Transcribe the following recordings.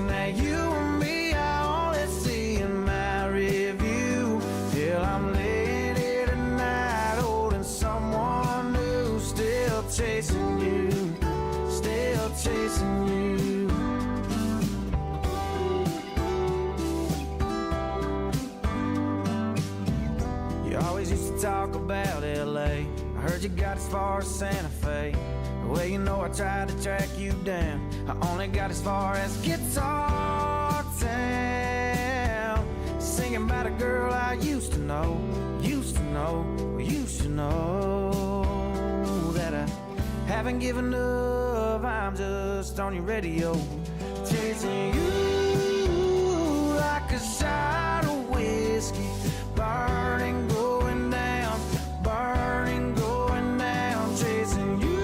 that you and me, I only see in my review. Till I'm laying here tonight, holding someone new, still chasing you, still chasing you. You always used to talk about LA. I heard you got as far as Santa Fe. Well, you know I tried to track you down. I only got as far as Guitar Town, singing about a girl I used to know, used to know, used to know. That I haven't given up, I'm just on your radio, chasing you like a shot of whiskey, burning, going down, burning, going down, chasing you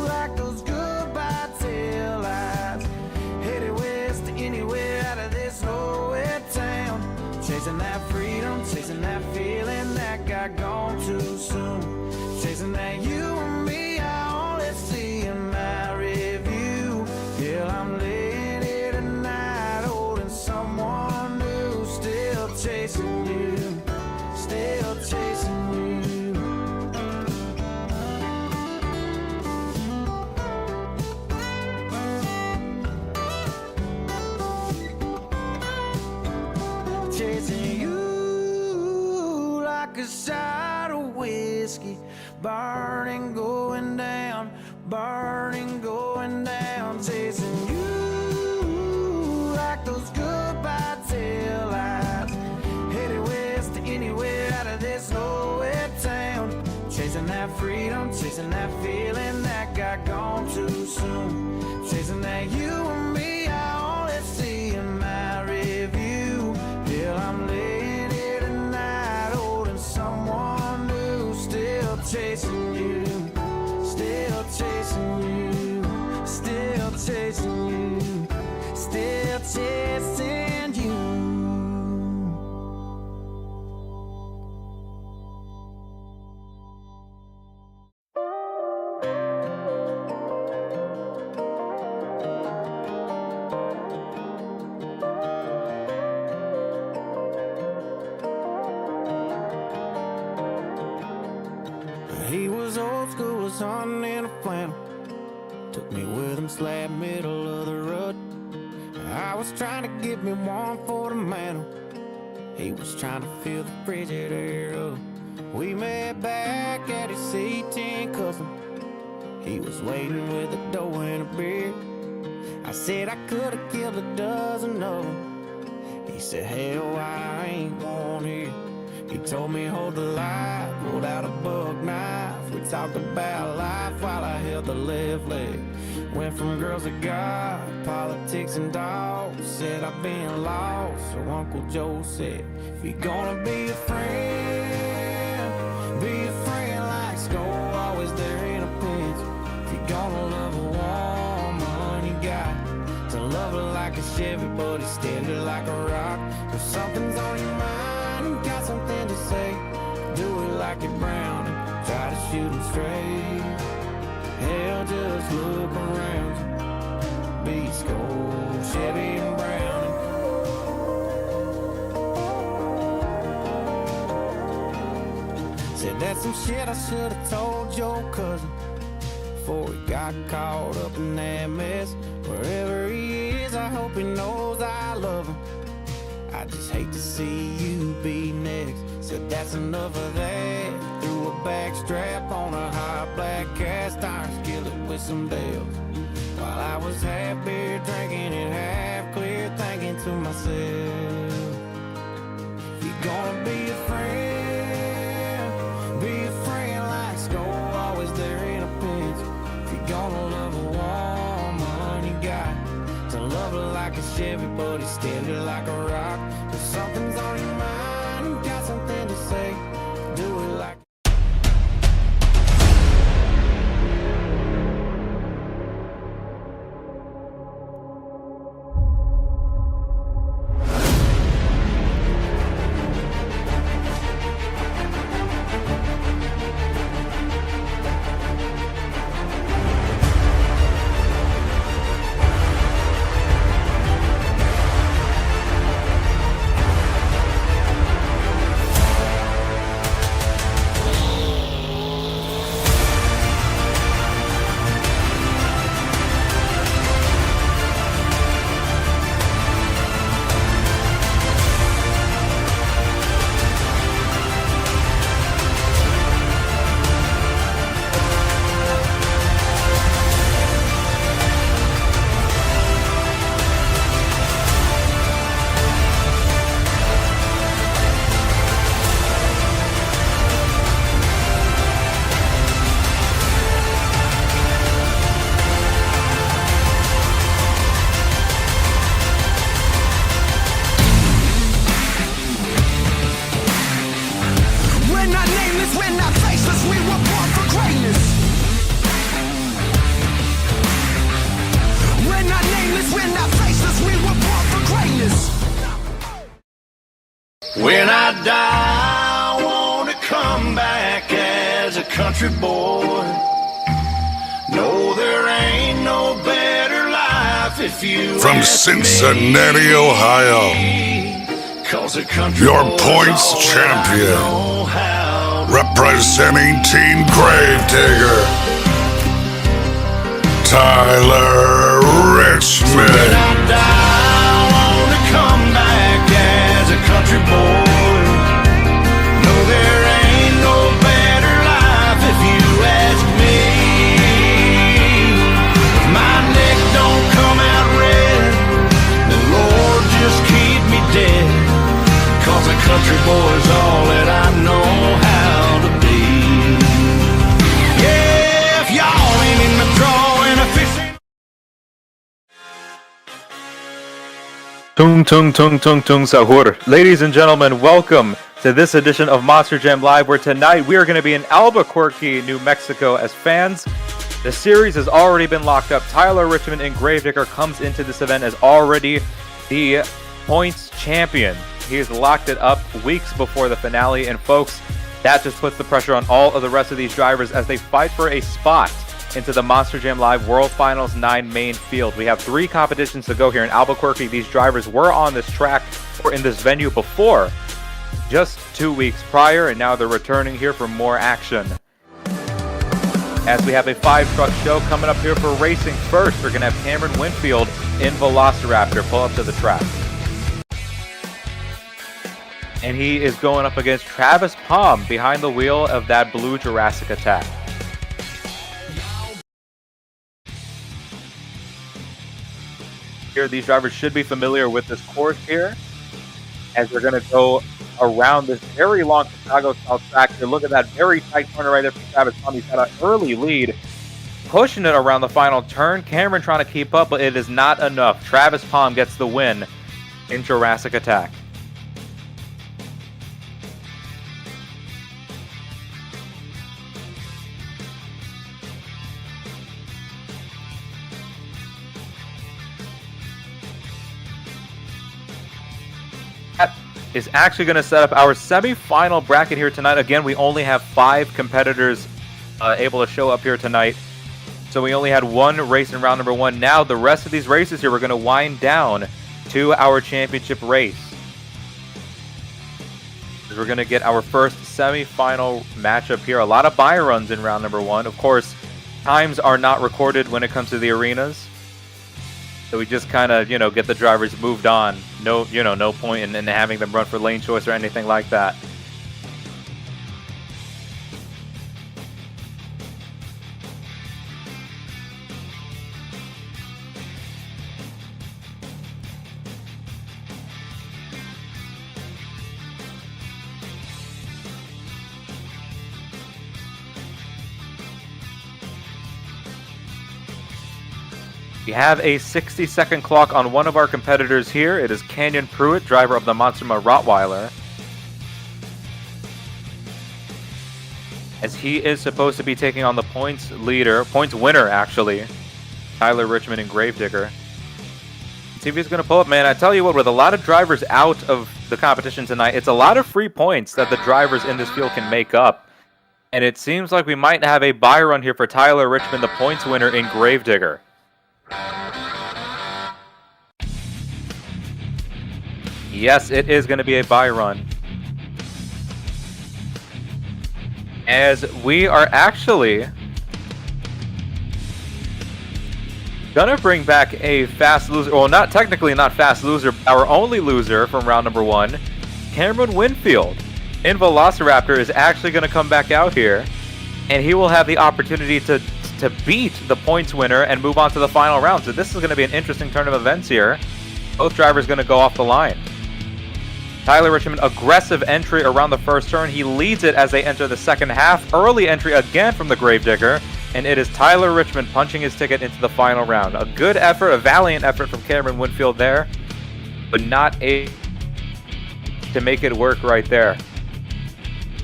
like those goodbye tail lights, headed west to anywhere out of this nowhere town, chasing that freedom, chasing that feeling that got gone too soon, chasing that you and me, I only see in my review. Till I'm laying here tonight, holding someone new, still chasing you, still chasing you. Chasing you like a shot of whiskey, burning, going down, burning, going down, chasing you like those goodbye tail lights, headed west to anywhere out of this nowhere town, chasing that freedom, chasing that feeling that got gone too soon, chasing that you and me, I only see in my review. Till I'm laying here tonight, holding someone new, still chasing you, still chasing you, still chasing you, still chasing you. He was old school as hunting in a flannel, took me with him slab middle of the rut. I was trying to get me one for the mantle, he was trying to fill the frigid air up. We met back at his C10 custom, he was waiting with a dough and a beer. I said I could've killed a dozen of them, he said hell I ain't one here. He told me hold the light, pulled out a buck knife. We talked about life while I held the left leg. Went from girls to God, politics and dogs. Said I've been lost, so Uncle Joe said, if you're gonna be a friend like Skull, always there in a pinch. If you're gonna love a woman, you got to love her like a Chevy, but it's steady like a rock. If something's on your mind, got something to say, do it like you're Brown and try to shoot 'em straight. Hell, just look around you, be Skull, Chevy and Brown. Said that's some shit I should've told your cousin before he got caught up in that mess. Wherever he is, I hope he knows I love him. I just hate to see you be next. Said that's enough of that. Threw a back strap on a hot black cast iron skillet with some bells, while I was half beer drinking and half clear thinking to myself, if you're gonna be a friend like Skull, always there in a pinch. If you're gonna love a woman, you got to love her like a Chevy, but it's steady like a rock. If something's on your mind, got something to say, do it like When I die, I want to come back as a country boy. No, there ain't no better life if you from Cincinnati, Ohio, your points champion, representing Team Gravedigger, Tyler Richmond. When I die, I want to come back as a country boy. No, there ain't no better life if you ask me. If my neck don't come out red, then Lord, just keep me dead. 'Cause a country boy's all that I know how to be. Yeah, if y'all ain't in the drawing of fishing. Tung tung tung tung tung sahur. Ladies and gentlemen, welcome to this edition of Monster Jam Live, where tonight we are going to be in Albuquerque, New Mexico as fans. The series has already been locked up. Tyler Richmond and Gravedigger comes into this event as already the points champion. He has locked it up weeks before the finale, and folks, that just puts the pressure on all of the rest of these drivers as they fight for a spot into the Monster Jam Live World Finals 9 main field. We have 3 competitions to go here in Albuquerque. These drivers were on this track or in this venue before, just 2 weeks prior, and now they're returning here for more action. As we have a 5-truck show coming up here for racing. First, we're going to have Cameron Winfield in Velociraptor pull up to the track. And he is going up against Travis Palm behind the wheel of that blue Jurassic Attack. Here, these drivers should be familiar with this course here, as they're going to go around this very long Chicago-style track. Here, look at that very tight corner right there for Travis Palm. He's got an early lead, pushing it around the final turn. Cameron trying to keep up, but it is not enough. Travis Palm gets the win in Jurassic Attack. Is actually going to set up our semi-final bracket here tonight. Again, we only have 5 competitors able to show up here tonight. So we only had 1 race in round number 1. Now the rest of these races here, we're going to wind down to our championship race. We're going to get our first semi-final matchup here. A lot of buy runs in round number 1. Of course, times are not recorded when it comes to the arenas. So we just kind of, get the drivers moved on. No point in having them run for lane choice or anything like that. We have a 60-second clock on one of our competitors here. It is Canyon Pruitt, driver of the Monsterma Rottweiler, as he is supposed to be taking on the points winner, actually, Tyler Richmond and Gravedigger. See if he's going to pull up, man. I tell you what, with a lot of drivers out of the competition tonight, it's a lot of free points that the drivers in this field can make up. And it seems like we might have a buy run here for Tyler Richmond, the points winner in Gravedigger. Yes, it is going to be a buy run, as we are actually going to bring back a fast loser. Well, not fast loser. Our only loser from round number 1, Cameron Winfield in Velociraptor, is actually going to come back out here, and he will have the opportunity to beat the points winner and move on to the final round. So this is going to be an interesting turn of events here. Both drivers going to go off the line. Tyler Richmond, aggressive entry around the first turn. He leads it as they enter the second half. Early entry again from the Gravedigger, and it is Tyler Richmond punching his ticket into the final round. A good effort, a valiant effort from Cameron Winfield there, but not to make it work right there.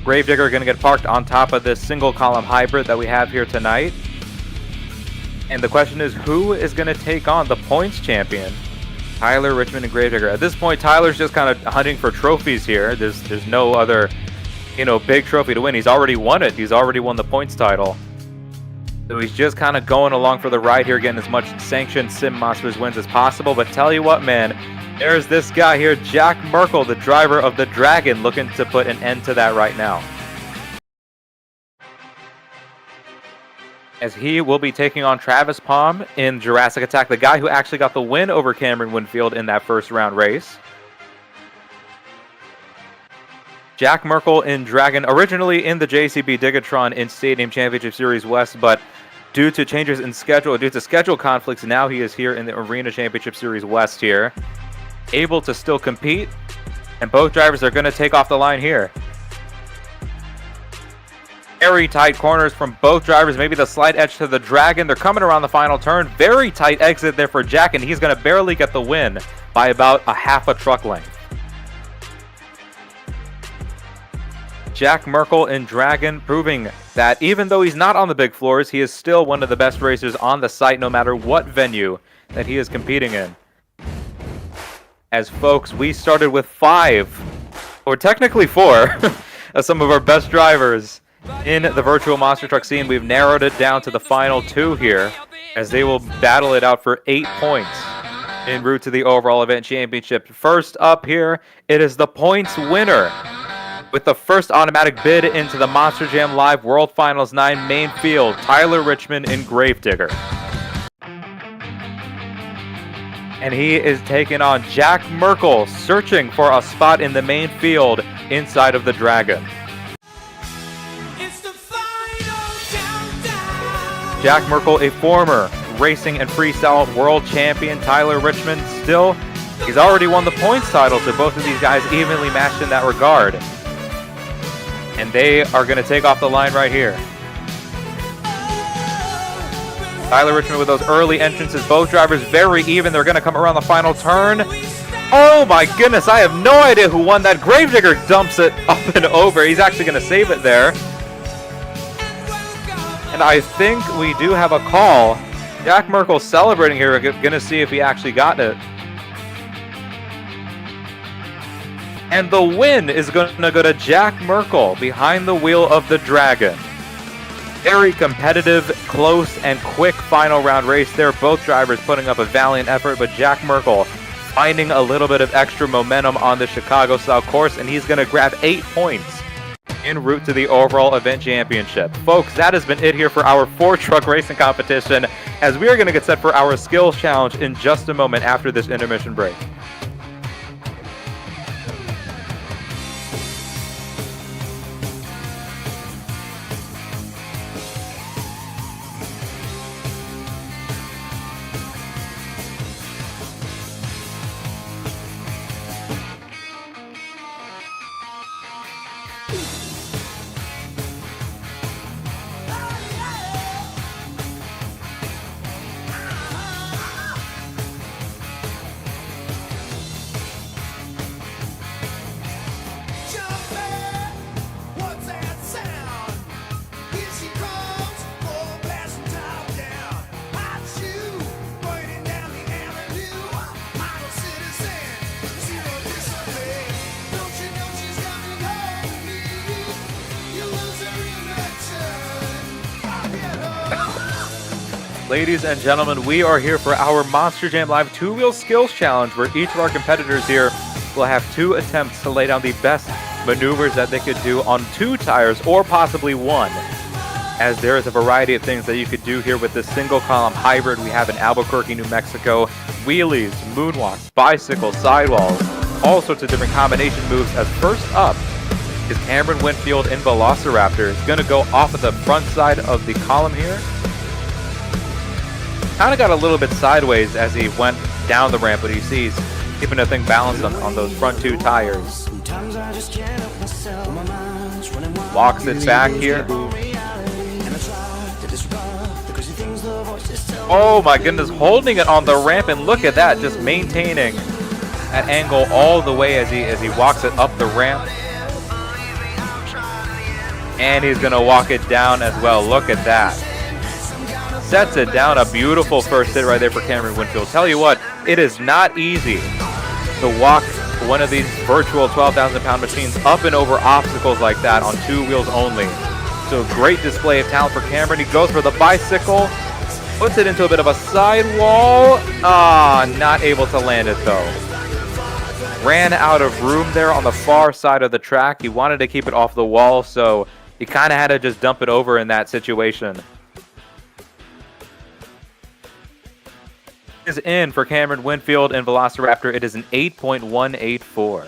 Gravedigger going to get parked on top of this single column hybrid that we have here tonight. And the question is, who is going to take on the points champion Tyler, Richmond, and Gravedigger. At this point, Tyler's just kind of hunting for trophies here. There's no other, big trophy to win. He's already won it. He's already won the points title. So he's just kind of going along for the ride here, getting as much sanctioned Sim Monsters wins as possible. But tell you what, man, there's this guy here, Jack Merkel, the driver of the Dragon, looking to put an end to that right now. As he will be taking on Travis Palm in Jurassic Attack, the guy who actually got the win over Cameron Winfield in that first round race. Jack Merkel in Dragon, originally in the JCB Digatron in Stadium Championship Series West, but due to changes in schedule, due to schedule conflicts, now he is here in the Arena Championship Series West here. Able to still compete, and both drivers are going to take off the line here. Very tight corners from both drivers, maybe the slight edge to the Dragon. They're coming around the final turn. Very tight exit there for Jack, and he's going to barely get the win by about a half a truck length. Jack Merkel in Dragon, proving that even though he's not on the big floors, he is still one of the best racers on the site, no matter what venue that he is competing in. As folks, we started with 5, or technically 4, of some of our best drivers in the virtual monster truck scene. We've narrowed it down to the final 2 here, as they will battle it out for 8 points en route to the overall event championship. First up here, it is the points winner with the first automatic bid into the Monster Jam Live World Finals 9 main field, Tyler Richmond in Gravedigger. And he is taking on Jack Merkel, searching for a spot in the main field inside of the Dragon. Jack Merkel, a former racing and freestyle world champion. Tyler Richmond, he's already won the points title, so both of these guys evenly matched in that regard. And they are going to take off the line right here. Tyler Richmond with those early entrances, both drivers very even. They're going to come around the final turn. Oh my goodness, I have no idea who won that. Gravedigger dumps it up and over. He's actually going to save it there. And I think we do have a call. Jack Merkel celebrating here. We're going to see if he actually got it. And the win is going to go to Jack Merkel behind the wheel of the Dragon. Very competitive, close, and quick final round race there. Both drivers putting up a valiant effort, but Jack Merkel finding a little bit of extra momentum on the Chicago-style course, and he's going to grab 8 points en route to the overall event championship. Folks, that has been it here for our 4-truck racing competition, as we are going to get set for our skills challenge in just a moment after this intermission break. Ladies and gentlemen, we are here for our Monster Jam Live 2-Wheel Skills Challenge, where each of our competitors here will have 2 attempts to lay down the best maneuvers that they could do on 2 tires, or possibly 1, as there is a variety of things that you could do here with this single column hybrid we have in Albuquerque, New Mexico. Wheelies, moonwalks, bicycles, sidewalls, all sorts of different combination moves. As first up is Cameron Winfield in Velociraptor. He's going to go off of the front side of the column here. Kind of got a little bit sideways as he went down the ramp, but he sees keeping the thing balanced on those front 2 tires. Walks it back here. Oh my goodness, holding it on the ramp, and look at that, just maintaining that angle all the way as he walks it up the ramp. And he's gonna walk it down as well. Look at that. Sets it down. A beautiful first hit right there for Cameron Winfield. Tell you what, it is not easy to walk one of these virtual 12,000-pound machines up and over obstacles like that on 2 wheels only. So great display of talent for Cameron. He goes for the bicycle, puts it into a bit of a sidewall. Not able to land it though. Ran out of room there on the far side of the track. He wanted to keep it off the wall, so he kind of had to just dump it over in that situation. Is in for Cameron Winfield and Velociraptor. It is an 8.184.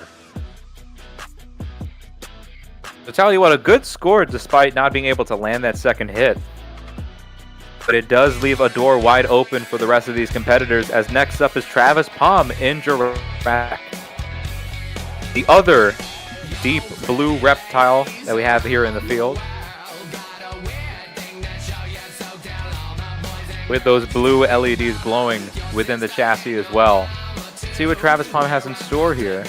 So tell you what, a good score despite not being able to land that second hit. But it does leave a door wide open for the rest of these competitors, as next up is Travis Palm in Jurassic. The other deep blue reptile that we have here in the field, with those blue LEDs glowing within the chassis as well. Let's see what Travis Palm has in store here.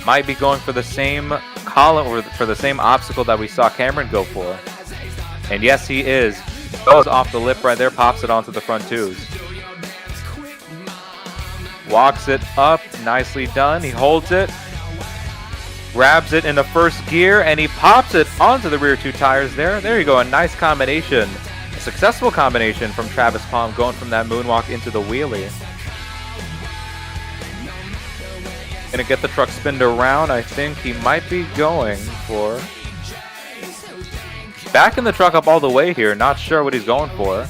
Might be going for the same column or for the same obstacle that we saw Cameron go for. And yes, he is. Goes off the lip right there, pops it onto the front twos. Walks it up, nicely done. He holds it, grabs it in the first gear, and he pops it onto the rear 2 tires there. There you go, a nice combination. A successful combination from Travis Palm, going from that moonwalk into the wheelie. Gonna get the truck spinned around. I think he might be going for... backing the truck up all the way here. Not sure what he's going for.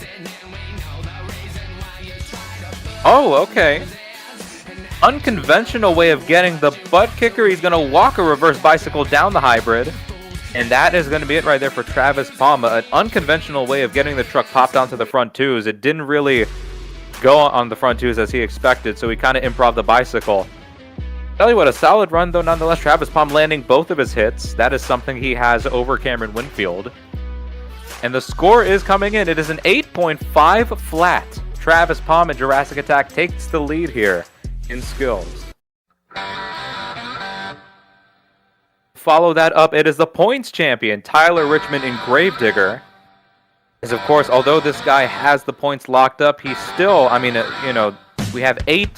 Oh, okay. Unconventional way of getting the butt kicker. He's going to walk a reverse bicycle down the hybrid. And that is going to be it right there for Travis Palm. An unconventional way of getting the truck popped onto the front twos. It didn't really go on the front twos as he expected, so he kind of improv the bicycle. Tell you what, a solid run though nonetheless. Travis Palm landing both of his hits. That is something he has over Cameron Winfield. And the score is coming in. It is an 8.5 flat. Travis Palm and Jurassic Attack takes the lead here in skills. Follow that up, it is the points champion, Tyler Richmond in Gravedigger. As of course, although this guy has the points locked up, he's still, we have 8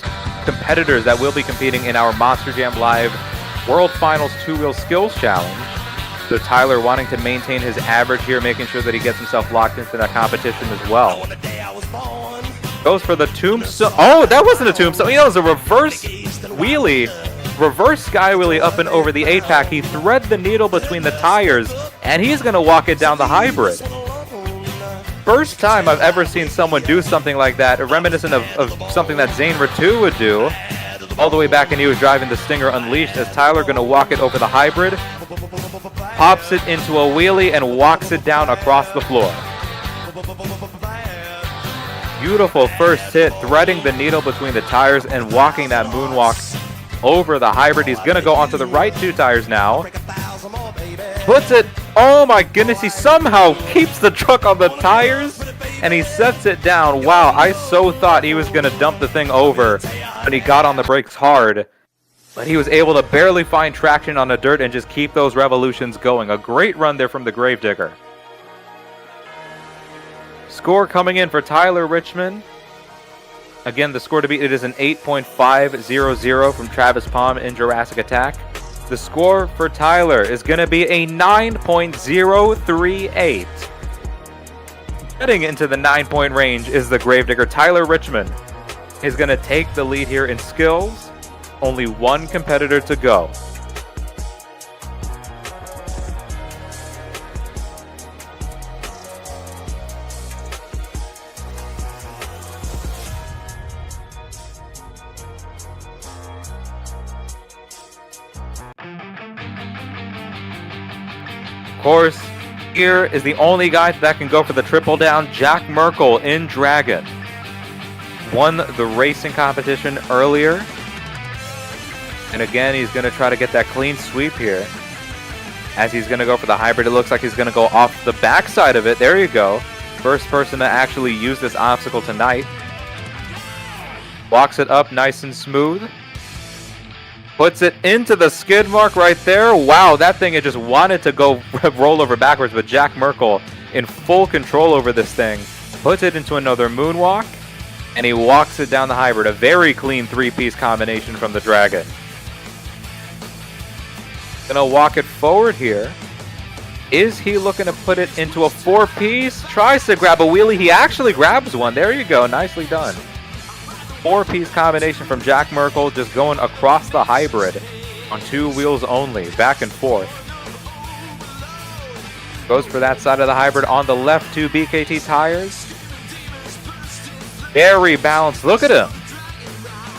competitors that will be competing in our Monster Jam Live World Finals 2-Wheel Skills Challenge. So Tyler wanting to maintain his average here, making sure that he gets himself locked into that competition as well. Goes for the tombstone. Oh, that wasn't a tombstone. It was a reverse wheelie. Reverse sky wheelie up and over the 8-pack. He thread the needle between the tires, and he's going to walk it down the hybrid. First time I've ever seen someone do something like that, reminiscent of something that Zane Ratu would do, all the way back when he was driving the Stinger Unleashed, as Tyler going to walk it over the hybrid, pops it into a wheelie, and walks it down across the floor. Beautiful first hit, threading the needle between the tires and walking that moonwalk over the hybrid. He's going to go onto the right 2 tires now. Puts it, oh my goodness, he somehow keeps the truck on the tires and he sets it down. Wow, I so thought he was going to dump the thing over, but he got on the brakes hard. But he was able to barely find traction on the dirt and just keep those revolutions going. A great run there from the Gravedigger. Score coming in for Tyler Richmond. Again, the score to beat, it is an 8.500 from Travis Palm in Jurassic Attack. The score for Tyler is going to be a 9.038. Heading into the 9-point range is the Gravedigger. Tyler Richmond is going to take the lead here in skills. Only 1 competitor to go. Of course, here is the only guy that can go for the triple down, Jack Merkel in Dragon. Won the racing competition earlier. And again, he's going to try to get that clean sweep here. As he's going to go for the hybrid, it looks like he's going to go off the backside of it. There you go. First person to actually use this obstacle tonight. Walks it up nice and smooth. Puts it into the skid mark right there. Wow, that thing had just wanted to go roll over backwards, but Jack Merkel in full control over this thing. Puts it into another moonwalk, and he walks it down the hybrid. A very clean three-piece combination from the Dragon. Gonna walk it forward here. Is he looking to put it into a four-piece? Tries to grab a wheelie. He actually grabs one. There you go. Nicely done. Four-piece combination from Jack Merkel, just going across the hybrid on two wheels only, back and forth. Goes for that side of the hybrid on the left, two BKT tires. Very balanced. Look at him.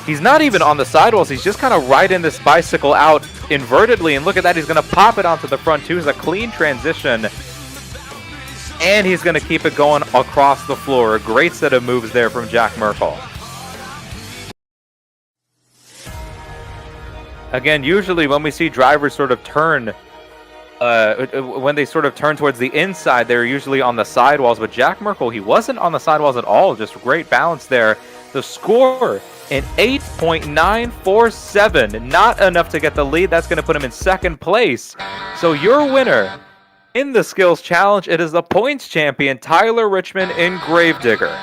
He's not even on the sidewalls. He's just kind of riding this bicycle out invertedly. And look at that. He's going to pop it onto the front too. It's a clean transition. And he's going to keep it going across the floor. A great set of moves there from Jack Merkel. Again, usually when we see drivers sort of turn, when they sort of turn towards the inside, they're usually on the sidewalls. But Jack Merkel, he wasn't on the sidewalls at all. Just great balance there. The score, an 8.947. Not enough to get the lead. That's going to put him in second place. So your winner in the Skills Challenge, it is the points champion, Tyler Richmond in Gravedigger.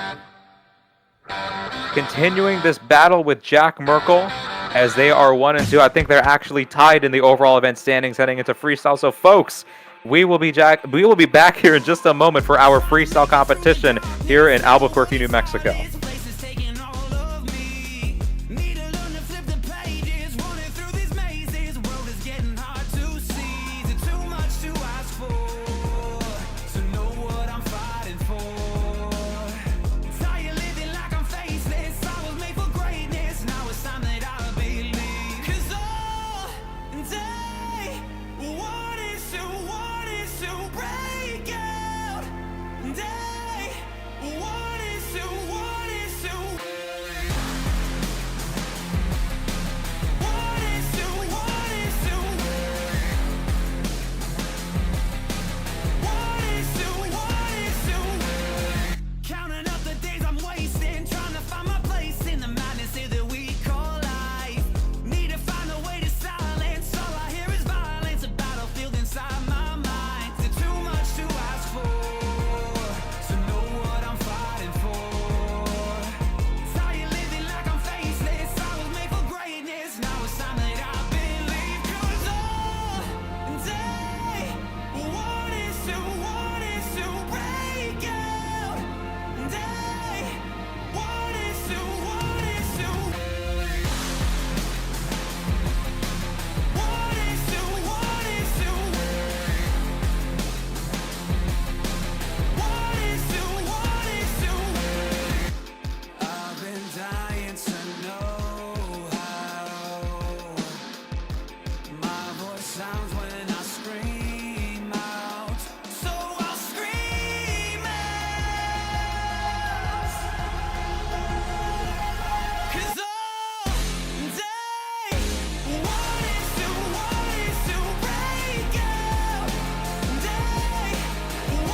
Continuing this battle with Jack Merkel, as they are 1 and 2. I think they're actually tied in the overall event standings heading into freestyle. So folks, we will be back here in just a moment for our freestyle competition here in Albuquerque, New Mexico.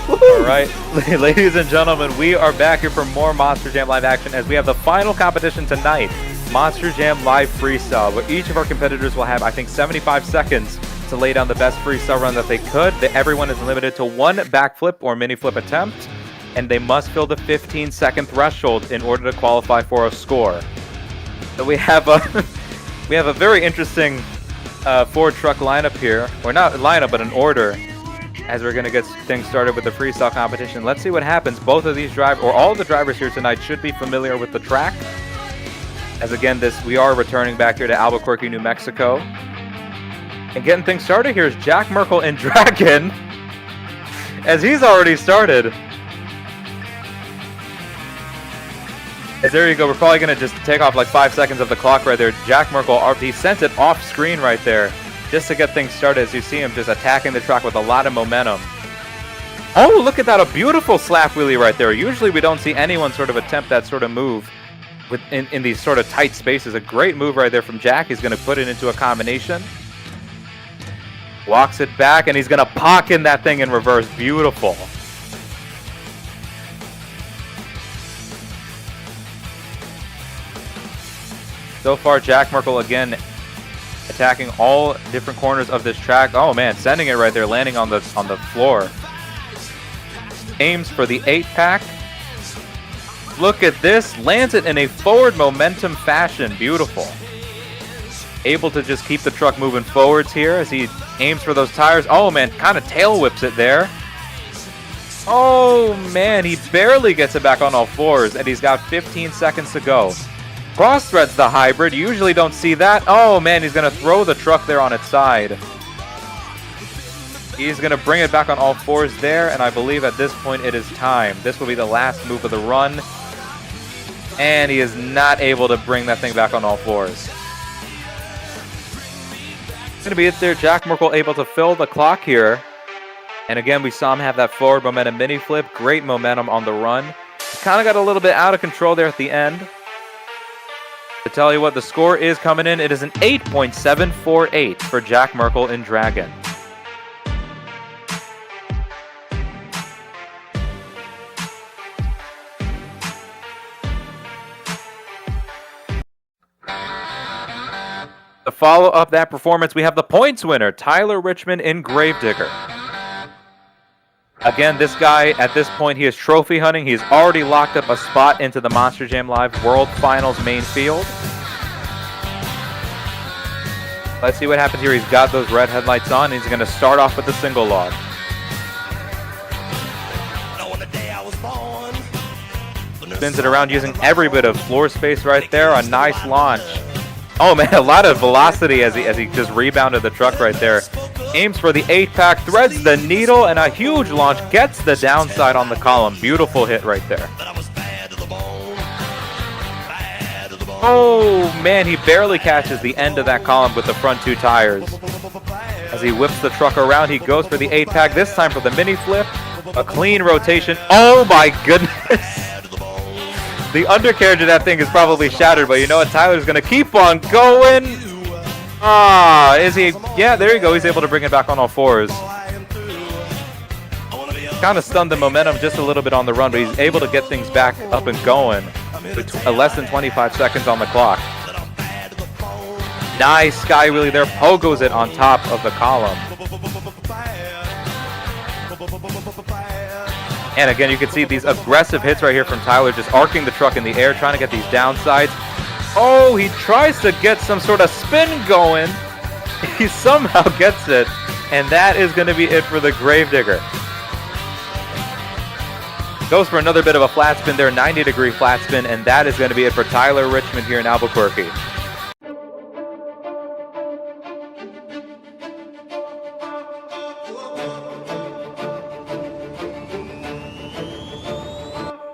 All right, ladies and gentlemen, we are back here for more Monster Jam Live action as we have the final competition tonight, Monster Jam Live Freestyle, where each of our competitors will have, I think, 75 seconds to lay down the best freestyle run that they could. Everyone is limited to one backflip or mini flip attempt, and they must fill the 15-second threshold in order to qualify for a score. So we have a very interesting Ford truck lineup here, or not lineup, but an order, as we're going to get things started with the freestyle competition. Let's see what happens. Both of these drivers, or all the drivers here tonight, should be familiar with the track. As again, we are returning back here to Albuquerque, New Mexico. And getting things started here is Jack Merkel in Dragon, as he's already started. As there you go, we're probably going to just take off like 5 seconds of the clock right there. Jack Merkel, he sent it off screen right there, just to get things started, as you see him just attacking the track with a lot of momentum. Oh, look at that, a beautiful slap wheelie right there. Usually we don't see anyone sort of attempt that sort of move in these sort of tight spaces. A great move right there from Jack. He's going to put it into a combination. Walks it back, and he's going to pocket that thing in reverse. Beautiful. So far, Jack Merkel again attacking all different corners of this track. Oh man, sending it right there, landing on the floor. Aims for the 8-pack. Look at this, lands it in a forward momentum fashion. Beautiful. Able to just keep the truck moving forwards here as he aims for those tires. Oh man, kind of tail whips it there. Oh man, he barely gets it back on all fours, and he's got 15 seconds to go. Cross threads the hybrid. You usually don't see that. Oh man, he's going to throw the truck there on its side. He's going to bring it back on all fours there, and I believe at this point it is time. This will be the last move of the run. And he is not able to bring that thing back on all fours. It's going to be it there. Jack Merkel able to fill the clock here. And again, we saw him have that forward momentum mini flip. Great momentum on the run. Kind of got a little bit out of control there at the end. To tell you what the score is coming in, it is an 8.748 for Jack Merkel in Dragon. To follow up that performance, we have the points winner, Tyler Richmond in Gravedigger. Again, this guy, at this point, he is trophy hunting. He's already locked up a spot into the Monster Jam Live World Finals main field. Let's see what happens here. He's got those red headlights on. He's going to start off with the single log. Spins it around using every bit of floor space right there. A nice launch. Oh man, a lot of velocity as he just rebounded the truck right there. Aims for the 8-pack, threads the needle, and a huge launch. Gets the downside on the column. Beautiful hit right there. Oh man, he barely catches the end of that column with the front two tires. As he whips the truck around, he goes for the 8-pack, this time for the mini flip. A clean rotation. Oh my goodness. The undercarriage of that thing is probably shattered, but you know what? Tyler's going to keep on going. Is he? Yeah, there you go. He's able to bring it back on all fours. Kind of stunned the momentum just a little bit on the run, but he's able to get things back up and going with less than 25 seconds on the clock. Nice sky wheelie there. Pogos it on top of the column. And again, you can see these aggressive hits right here from Tyler, just arcing the truck in the air, trying to get these downsides. Oh, he tries to get some sort of spin going. He somehow gets it, and that is going to be it for the Gravedigger. Goes for another bit of a flat spin there, 90-degree flat spin, and that is going to be it for Tyler Richmond here in Albuquerque.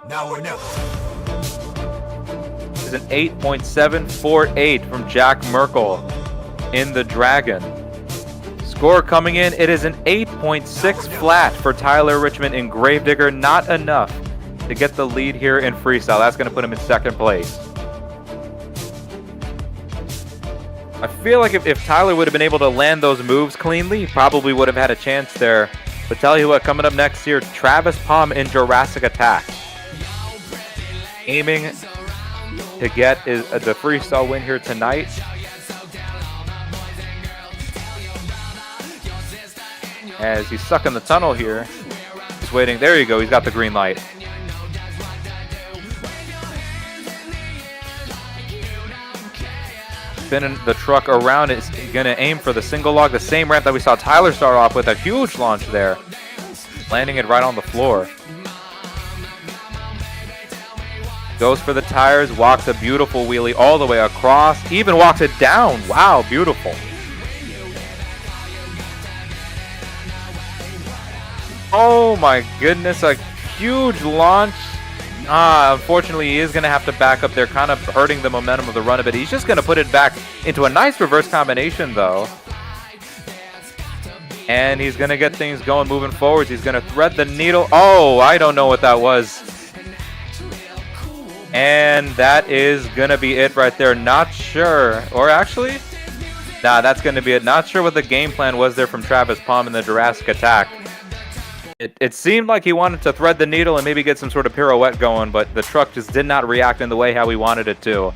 Now or never. This is an 8.748 from Jack Merkel in the Dragon. Score coming in, it is an 8.6 flat for Tyler Richmond in Gravedigger. Not enough to get the lead here in freestyle. That's going to put him in second place. I feel like if Tyler would have been able to land those moves cleanly, he probably would have had a chance there. But tell you what, coming up next here, Travis Palm in Jurassic Attack. Aiming to get the freestyle win here tonight. As he's stuck in the tunnel here. He's waiting. There you go. He's got the green light. Spinning the truck around. Is going to aim for the single log. The same ramp that we saw Tyler start off with. A huge launch there. Landing it right on the floor. Goes for the tires, walks a beautiful wheelie all the way across, even walks it down. Wow, beautiful. Oh my goodness, a huge launch. Unfortunately, he is going to have to back up there, kind of hurting the momentum of the run a bit. He's just going to put it back into a nice reverse combination, though. And he's going to get things going moving forwards. He's going to thread the needle. Oh, I don't know what that was. And that is going to be it right there. Not sure. Or actually, nah, that's going to be it. Not sure what the game plan was there from Travis Palm in the Jurassic Attack. It seemed like he wanted to thread the needle and maybe get some sort of pirouette going, but the truck just did not react in the way how he wanted it to.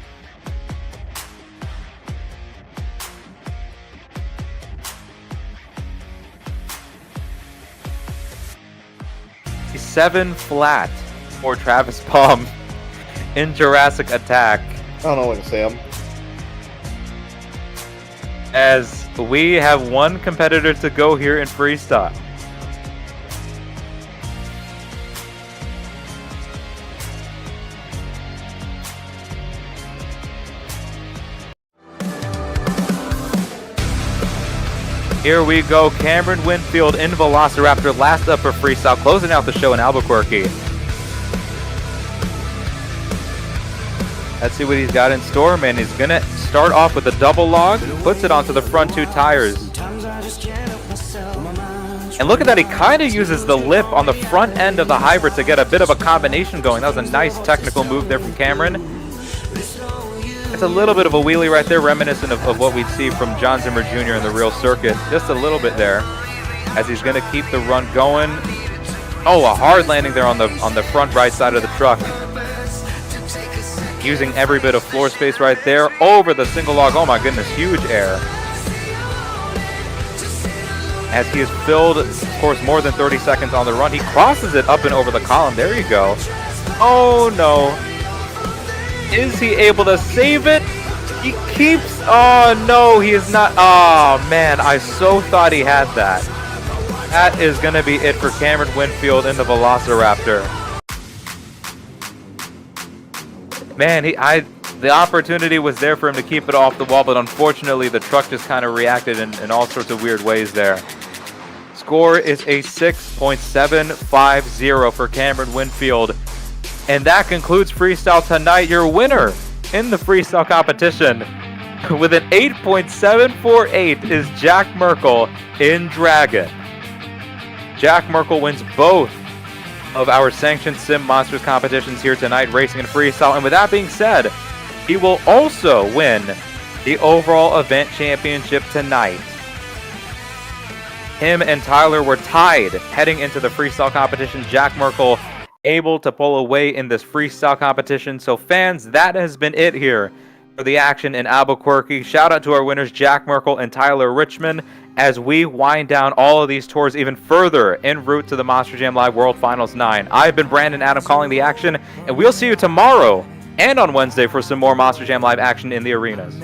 7 flat for Travis Palm in Jurassic Attack. I don't know what to say. As we have one competitor to go here in freestyle. Here we go, Cameron Winfield in Velociraptor, last up for freestyle, closing out the show in Albuquerque. Let's see what he's got in store, man. He's gonna start off with a double log, puts it onto the front 2 tires. And look at that, he kind of uses the lip on the front end of the hybrid to get a bit of a combination going. That was a nice technical move there from Cameron. It's a little bit of a wheelie right there, reminiscent of what we'd see from John Zimmer Jr. in the real circuit. Just a little bit there, as he's going to keep the run going. Oh, a hard landing there on the front right side of the truck. Using every bit of floor space right there over the single log. Oh my goodness, huge air. As he has filled, of course, more than 30 seconds on the run. He crosses it up and over the column. There you go. Oh no. Is he able to save it? He keeps... Oh, no, he is not... Oh, man, I so thought he had that. That is going to be it for Cameron Winfield in the Velociraptor. Man, the opportunity was there for him to keep it off the wall, but unfortunately, the truck just kind of reacted in all sorts of weird ways there. Score is a 6.750 for Cameron Winfield. And that concludes freestyle tonight. Your winner in the freestyle competition with an 8.748 is Jack Merkel in Dragon. Jack Merkel wins both of our Sanctioned Sim Monsters competitions here tonight, racing and freestyle. And with that being said, he will also win the overall event championship tonight. Him and Tyler were tied heading into the freestyle competition. Jack Merkel able to pull away in this freestyle competition. So fans, that has been it here for the action in Albuquerque. Shout out to our winners Jack Merkel and Tyler Richmond as we wind down all of these tours even further en route to the Monster Jam Live World Finals 9. I've been Brandon Adam calling the action, and we'll see you tomorrow and on Wednesday for some more Monster Jam Live action in the arenas.